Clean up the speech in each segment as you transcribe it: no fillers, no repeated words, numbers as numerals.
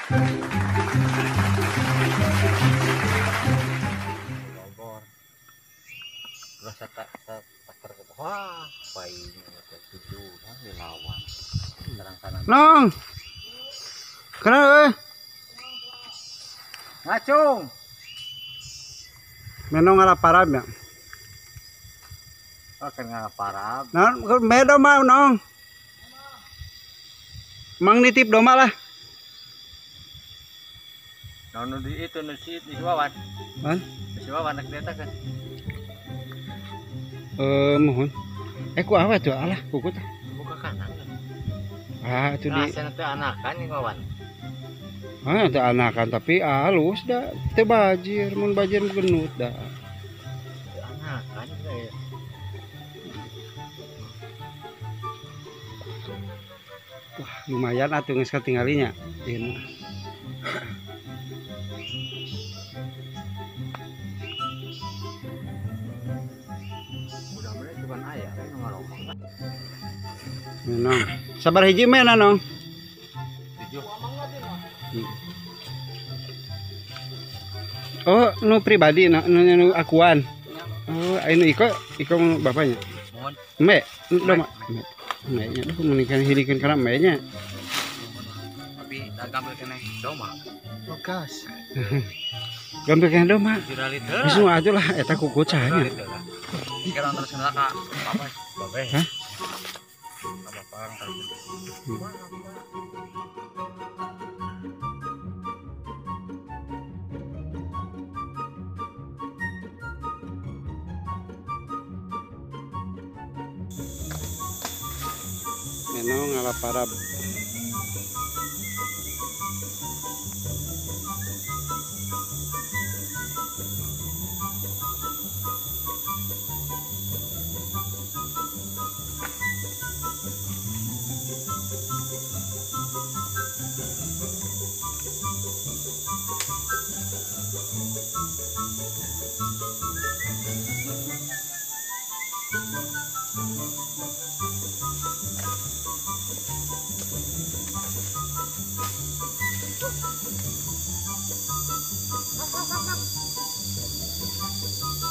Bogor. Terus tak terkena. Wah, bayinya ada 7 kan dilawan. Sekarang kanan. Nong. Kenapa? Ngacung. Menong ala parab ya. Oh, kena parab. Nah, beda mah nong. Mang nitip doma lah. Nono di itu di Wawan. Hah? Si Wawan nak data kan. Mohon. Ku apa tuh alah kukut. Buka kanan kan. Ah, itu di. Nah, itu anakan nih Wawan. Ah, itu anakan tapi halus dah. Teu bajir, mun bajir genut dah. Anakan ya. Wah, lumayan atuh geus katinggalinya. Ieu. Mudah-mudahan itu kan ayah kan ngomong. Menong. Sabar hiji mena nong. 7. Oh, nu pribadi, nu akuan. Oh, ini iko bapaknya. Mohon. Mek, doma. Meknya tuh menikah hilikeun kana meknya. Tapi dah gambar kena doma. Bekas. Gambar kana doma. Sudah liter. Geus nu atuh lah eta kukut sahanya. Sekarang terus kena Kak. Apa? Babe. Hah? Apa orang tadi? Menong ala parab.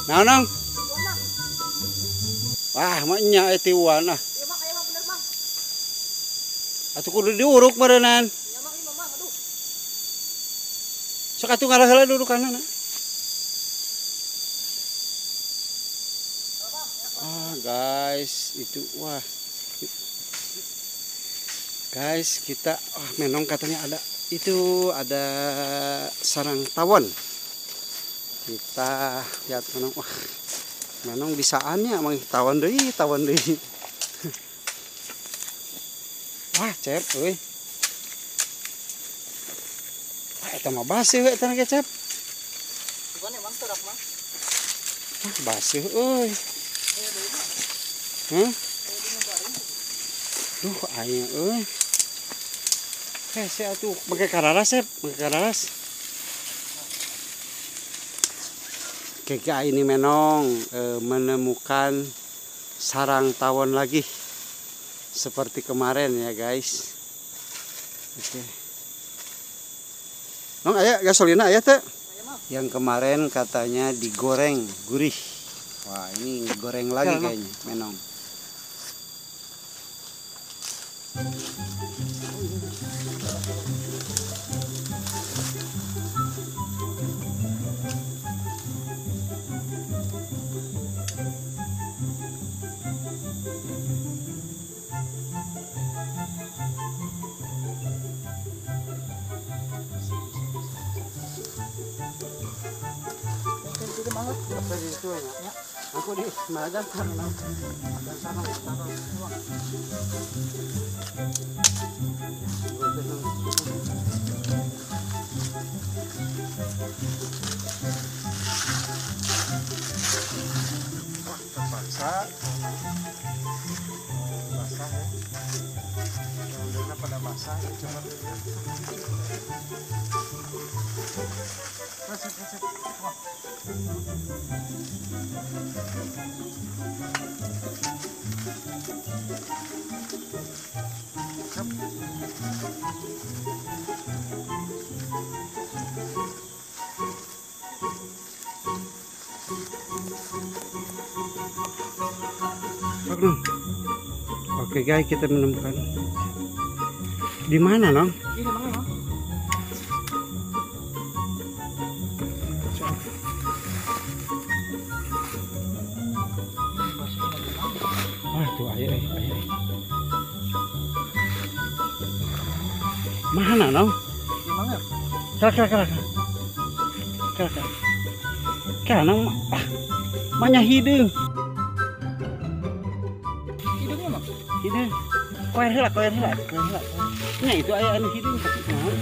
Nah, nong. Wah, maknya etiwan ah. Atuh kudu diuruk berenang. Sok atuh ngalah-ngalah duduk kanan. Ah, guys, itu wah. Guys, kita menong katanya ada sarang tawon. Kita lihat menong, wah, menong bisaannya emang tawon deui. Wah, cep euy. Wah, eta mah baseuh eta ge cep. Bukan emang terak mah. Wah, baseuh euy. Hah? Duh, aya euy. Hese atuh pakai kararas, Sep, pakai kararas. KKA ini menong menemukan sarang tawon lagi seperti kemarin ya guys. Oke. Nong aya gasolina aya teh? Yang kemarin katanya digoreng gurih. Wah, ini goreng lagi kayaknya menong. Ya, aku di madan karena ada sarang wah, terpaksa basah ya. Daunnya pada basah ya, coba Resep. Wah. Siap. sok Nong. Oke guys, kita menemukan. Di mana Nong? Ini mana Nong? Ah tuh air. Mana Nong? Di mana? Kara. Nong, banyak hidung. Hidungnya mah. Hidung. Koer heula. Nah itu aya anu hidung tapi naon?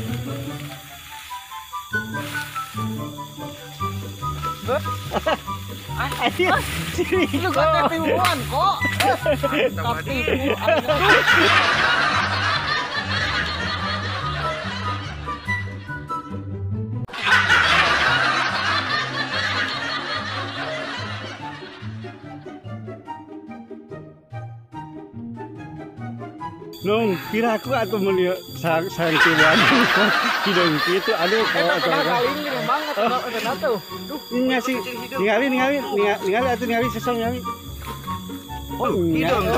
Lu gak ketimuan kok. Tapi Nong, kira aku atau melihat sayang tiluan hidung itu aduh kok kali ini banget udah tuh. ngasih ningali sesong ningali. Oh, hidung.